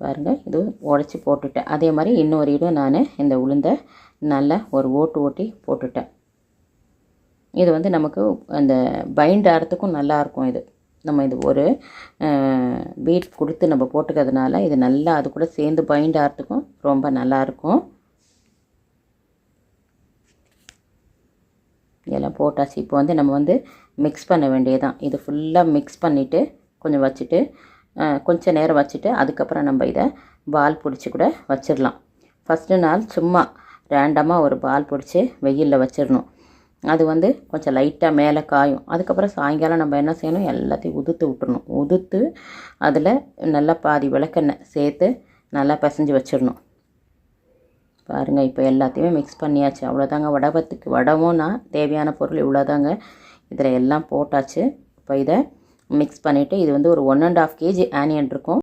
பாருங்கள், இது உடச்சி போட்டுட்டேன். அதே மாதிரி இன்னொரு இடம் நான் இந்த உளுந்தை நல்லா ஒரு ஓட்டி போட்டுட்டேன். இது வந்து நமக்கு அந்த பைண்ட் ஆகிறதுக்கும் நல்லாயிருக்கும். இது நம்ம இது ஒரு பீட் கொடுத்து நம்ம போட்டுக்கிறதுனால இது நல்லா அது கூட சேர்ந்து பைண்ட் ஆகிறதுக்கும் ரொம்ப நல்லாயிருக்கும். இதெல்லாம் போட்டாச்சு. இப்போ வந்து நம்ம வந்து மிக்ஸ் பண்ண வேண்டியதான். இது ஃபுல்லாக மிக்ஸ் பண்ணிவிட்டு கொஞ்சம் வச்சுட்டு கொஞ்சம் நேரம் வச்சுட்டு அதுக்கப்புறம் நம்ம இதை பால் பிடிச்சி கூட வச்சிடலாம். ஃபஸ்ட்டு நாள் சும்மா ரேண்டமாக ஒரு பால் பிடிச்சி வெயிலில் வச்சிடணும். அது வந்து கொஞ்சம் லைட்டாக மேலே காயும். அதுக்கப்புறம் சாயங்காலம் நம்ம என்ன செய்யணும், எல்லாத்தையும் உதுத்து விட்டுறணும். உதுத்து அதில் நல்லா பாதி விளக்கெண்ணெய் சேர்த்து நல்லா பிசைஞ்சு வச்சிடணும். பாருங்கள், இப்போ எல்லாத்தையுமே மிக்ஸ் பண்ணியாச்சு. அவ்வளோதாங்க. வடவும் நான் தேவையான பொருள் இவ்வளோதாங்க. இதில் எல்லாம் போட்டாச்சு. இப்போ இதை மிக்ஸ் பண்ணிவிட்டு இது வந்து ஒரு 1.5 kg ஆனியன் இருக்கும்.